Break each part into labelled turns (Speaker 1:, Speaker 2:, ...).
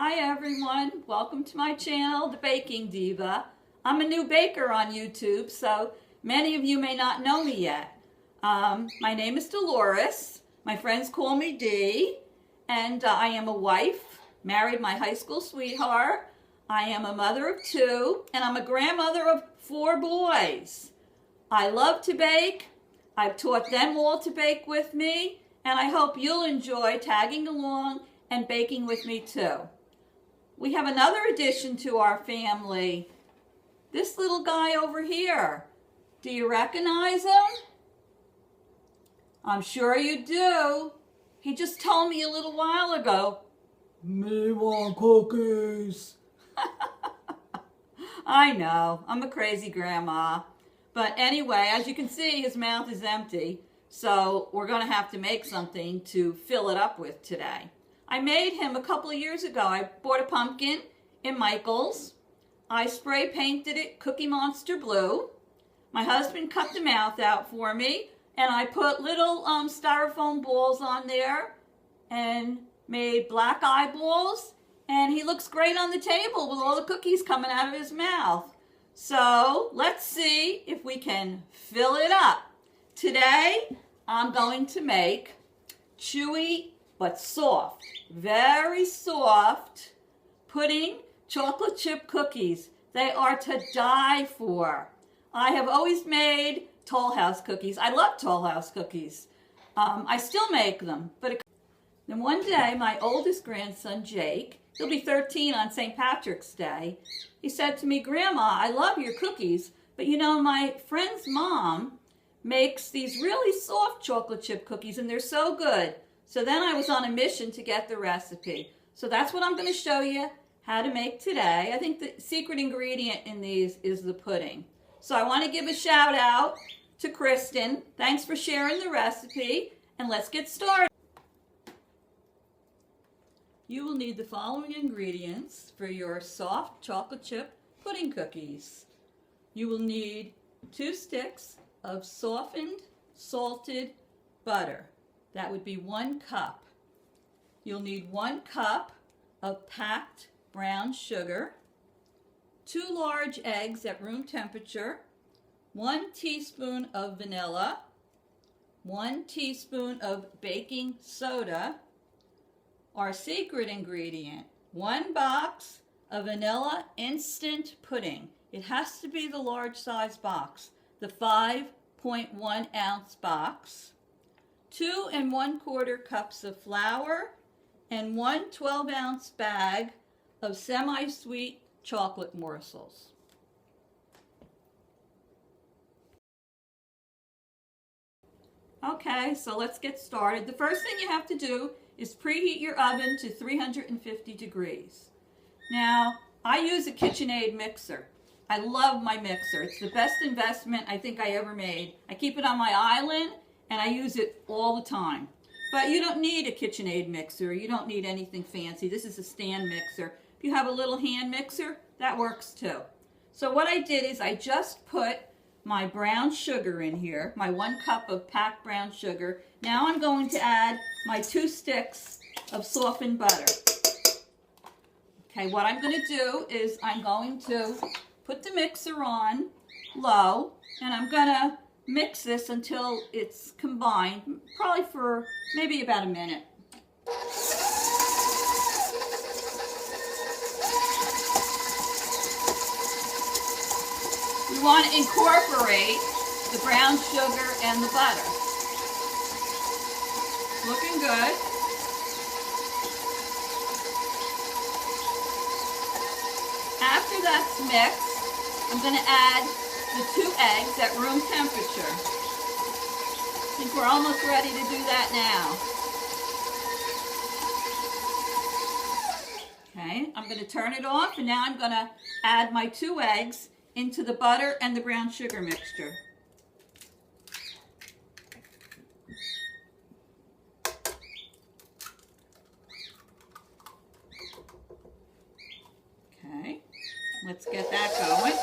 Speaker 1: Hi everyone, welcome to my channel, The Baking Diva. I'm a new baker on YouTube, so many of you may not know me yet. My name is Dolores. My friends call me Dee, and I am a wife, married my high school sweetheart. I am a mother of 2, and I'm a grandmother of 4 boys. I love to bake. I've taught them all to bake with me, and I hope you'll enjoy tagging along and baking with me too. We have another addition to our family. This little guy over here. Do you recognize him? I'm sure you do. He just told me a little while ago, "Me want cookies." I know, I'm a crazy grandma. But anyway, as you can see, his mouth is empty. So we're going to have to make something to fill it up with today. I made him a couple of years ago. I bought a pumpkin in Michael's. I spray painted it Cookie Monster blue. My husband cut the mouth out for me, and I put little styrofoam balls on there and made black eyeballs, and he looks great on the table with all the cookies coming out of his mouth. So let's see if we can fill it up. Today I'm going to make chewy but soft, very soft pudding chocolate chip cookies. They are to die for. I have always made Toll House cookies. I love Toll House cookies. I still make them. Then one day, my oldest grandson, Jake, he'll be 13 on St. Patrick's Day, he said to me, "Grandma, I love your cookies, but you know, my friend's mom makes these really soft chocolate chip cookies, and they're so good." So then I was on a mission to get the recipe. So that's what I'm going to show you how to make today. I think the secret ingredient in these is the pudding. So I want to give a shout out to Kristen. Thanks for sharing the recipe, and let's get started. You will need the following ingredients for your soft chocolate chip pudding cookies. You will need 2 sticks of softened salted butter. That would be 1 cup. You'll need 1 cup of packed brown sugar, 2 large eggs at room temperature, 1 teaspoon of vanilla, 1 teaspoon of baking soda. Our secret ingredient, 1 box of vanilla instant pudding. It has to be the large size box, the 5.1 ounce box. 2 1/4 cups of flour, and 1 12-ounce bag of semi-sweet chocolate morsels. Okay, so let's get started. The first thing you have to do is preheat your oven to 350 degrees. Now, I use a KitchenAid mixer. I love my mixer. It's the best investment I think I ever made. I keep it on my island, and I use it all the time. But you don't need a KitchenAid mixer. You don't need anything fancy. This is a stand mixer. If you have a little hand mixer, that works too. So what I did is I just put my brown sugar in here, my 1 cup of packed brown sugar. Now I'm going to add my 2 sticks of softened butter. Okay, what I'm going to do is I'm going to put the mixer on low, and I'm going to mix this until it's combined, probably for maybe about a minute. We want to incorporate the brown sugar and the butter. Looking good. After that's mixed, I'm going to add the 2 eggs at room temperature. I think we're almost ready to do that now. Okay, I'm going to turn it off, and now I'm going to add my 2 eggs into the butter and the brown sugar mixture. Okay, let's get that going.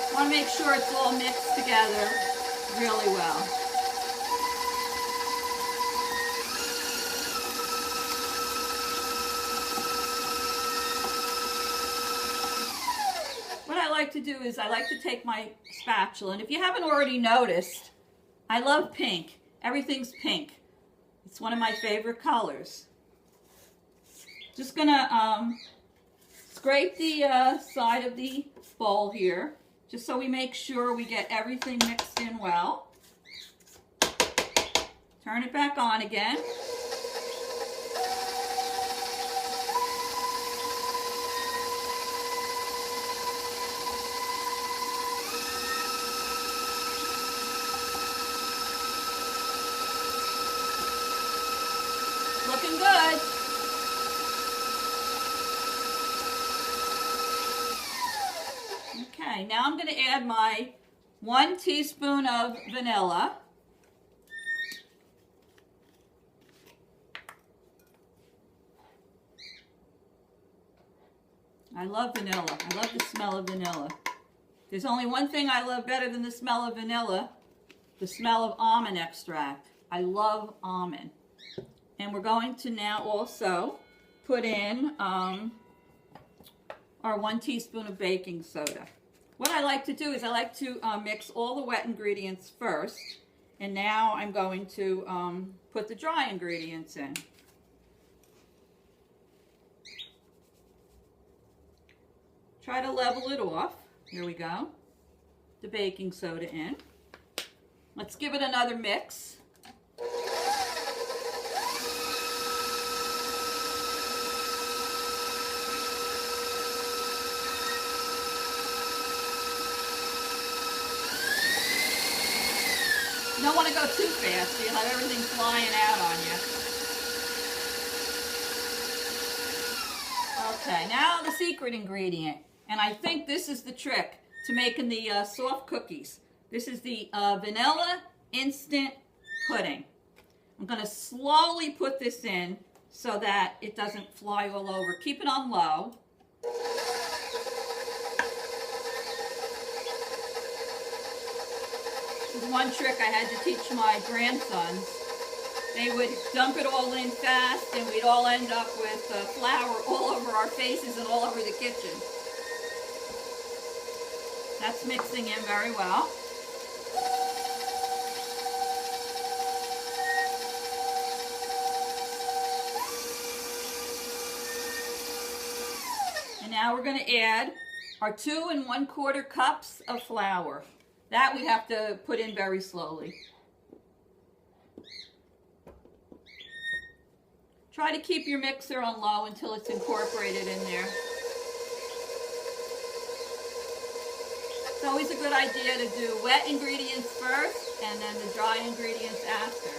Speaker 1: I want to make sure it's all mixed together really well. like to do is I like to take my spatula, and if you haven't already noticed, I love pink. Everything's pink. It's one of my favorite colors. Just gonna scrape the side of the bowl here, just so we make sure we get everything mixed in well. Turn it back on again. Looking good. Okay, now I'm going to add my 1 teaspoon of vanilla. I love vanilla. I love the smell of vanilla. There's only one thing I love better than the smell of vanilla, the smell of almond extract. I love almond. And we're going to now also put in our 1 teaspoon of baking soda. What I like to do is I like to mix all the wet ingredients first, and now I'm going to put the dry ingredients in. Try to level it off. Here we go. The baking soda in. Let's give it another mix. You don't want to go too fast, so you'll have everything flying out on you. Okay, now the secret ingredient. And I think this is the trick to making the soft cookies. This is the vanilla instant pudding. I'm going to slowly put this in so that it doesn't fly all over. Keep it on low. This is one trick I had to teach my grandsons. They would dump it all in fast, and we'd all end up with flour all over our faces and all over the kitchen. That's mixing in very well. And now we're going to add our 2 1/4 cups of flour. That we have to put in very slowly. Try to keep your mixer on low until it's incorporated in there. It's always a good idea to do wet ingredients first and then the dry ingredients after.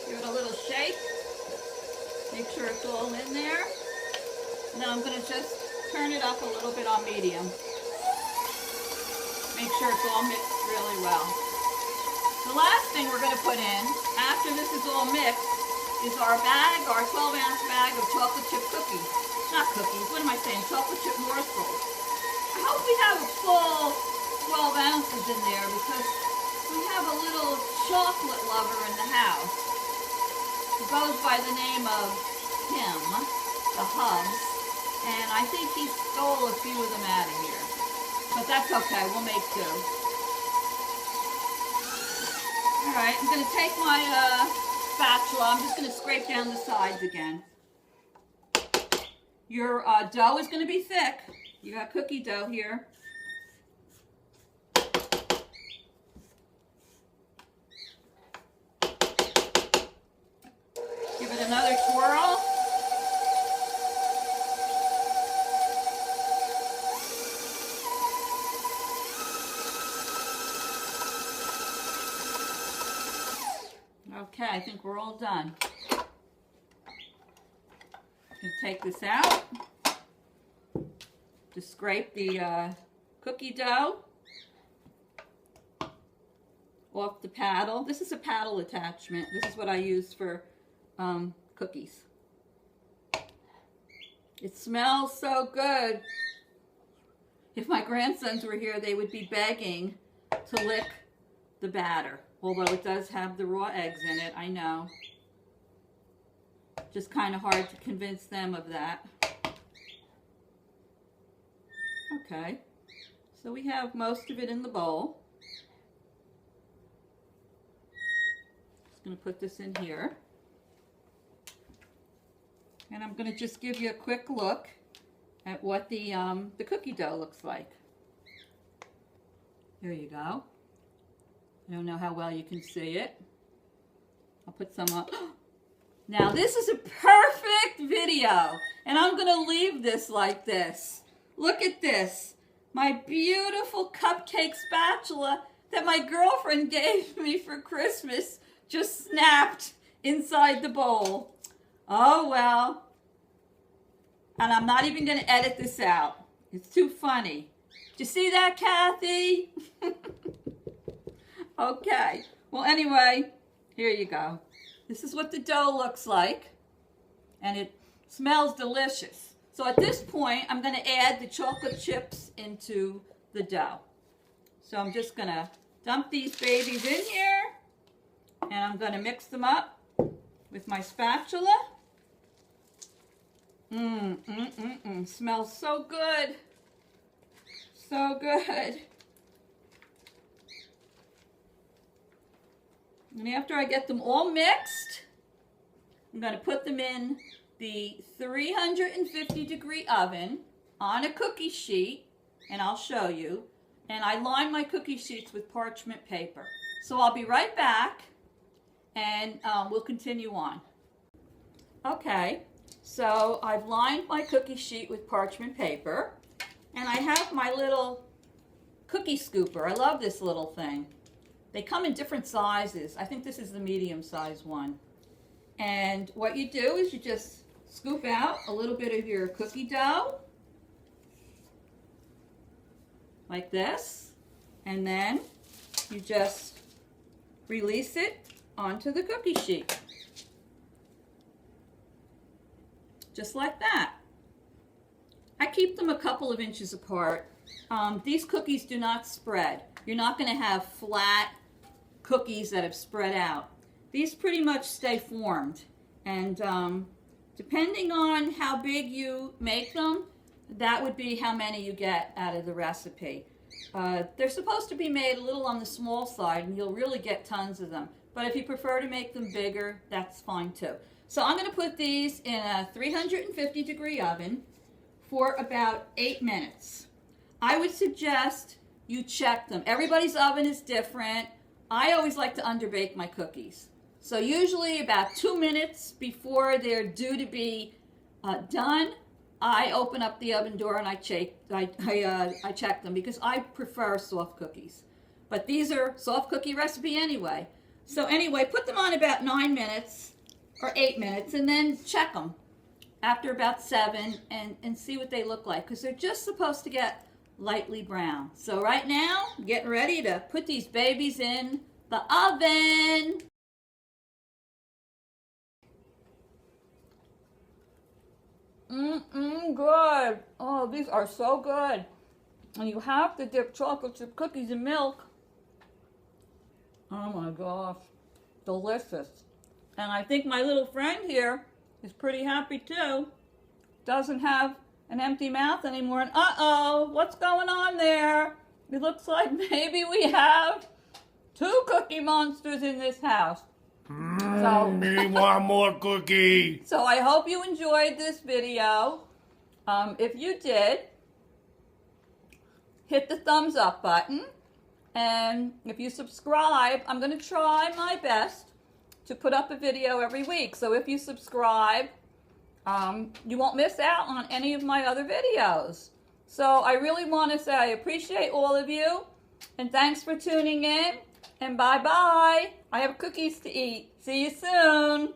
Speaker 1: Give it a little shake. Make sure it's all in there. And then I'm going to just turn it up a little bit on medium. Make sure it's all mixed really well. The last thing we're going to put in, after this is all mixed, is our bag, our 12-ounce bag of chocolate chip cookies. Not cookies, what am I saying? Chocolate chip morsels. I hope we have a full 12 ounces in there because we have a little chocolate lover in the house. He goes by the name of Tim, the Hubs, and I think he stole a few of them out of here. But that's okay, we'll make do. Alright, I'm going to take my spatula, I'm just going to scrape down the sides again. Your dough is going to be thick. You got cookie dough here. Give it another twirl. Okay, I think we're all done. I'm going to take this out. Just scrape the cookie dough off the paddle. This is a paddle attachment. This is what I use for cookies. It smells so good. If my grandsons were here, they would be begging to lick the batter. Although it does have the raw eggs in it, I know. Just kind of hard to convince them of that. Okay, so we have most of it in the bowl. Just going to put this in here. And I'm going to just give you a quick look at what the cookie dough looks like. There you go. I don't know how well you can see it. I'll put some up. Now this is a perfect video, and I'm going to leave this like this. Look at this. My beautiful cupcake spatula that my girlfriend gave me for Christmas just snapped inside the bowl. Oh well. And I'm not even going to edit this out. It's too funny. Did you see that, Kathy? Okay. Well, anyway, here you go. This is what the dough looks like. And it smells delicious. So at this point, I'm going to add the chocolate chips into the dough. So I'm just going to dump these babies in here. And I'm going to mix them up with my spatula. Smells so good. So good. And after I get them all mixed, I'm going to put them in the 350-degree oven on a cookie sheet, and I'll show you. And I line my cookie sheets with parchment paper. So I'll be right back, and we'll continue on. Okay. So I've lined my cookie sheet with parchment paper, and I have my little cookie scooper. I love this little thing. They come in different sizes. I think this is the medium size one. And what you do is you just scoop out a little bit of your cookie dough, like this, and then you just release it onto the cookie sheet. Just like that. I keep them a couple of inches apart. These cookies do not spread. You're not going to have flat cookies that have spread out. These pretty much stay formed. And depending on how big you make them, that would be how many you get out of the recipe. They're supposed to be made a little on the small side, and you'll really get tons of them. But if you prefer to make them bigger, that's fine too. So I'm going to put these in a 350-degree oven for about 8 minutes. I would suggest you check them. Everybody's oven is different. I always like to underbake my cookies. So usually about 2 minutes before they're due to be done, I open up the oven door and I check them because I prefer soft cookies. But these are soft cookie recipe anyway. So anyway, put them on about 9 minutes. Or 8 minutes, and then check them after about 7 and see what they look like, because they're just supposed to get lightly brown. So right now, I'm getting ready to put these babies in the oven. Good. Oh, these are so good. And you have to dip chocolate chip cookies in milk. Oh my gosh. Delicious. And I think my little friend here is pretty happy too. Doesn't have an empty mouth anymore. And uh-oh, what's going on there? It looks like maybe we have 2 cookie monsters in this house.
Speaker 2: Me want more cookie.
Speaker 1: So I hope you enjoyed this video. If you did, hit the thumbs up button. And if you subscribe, I'm going to try my best to put up a video every week. So if you subscribe, you won't miss out on any of my other videos. So I really want to say I appreciate all of you, and thanks for tuning in, and bye-bye. I have cookies to eat. See you soon.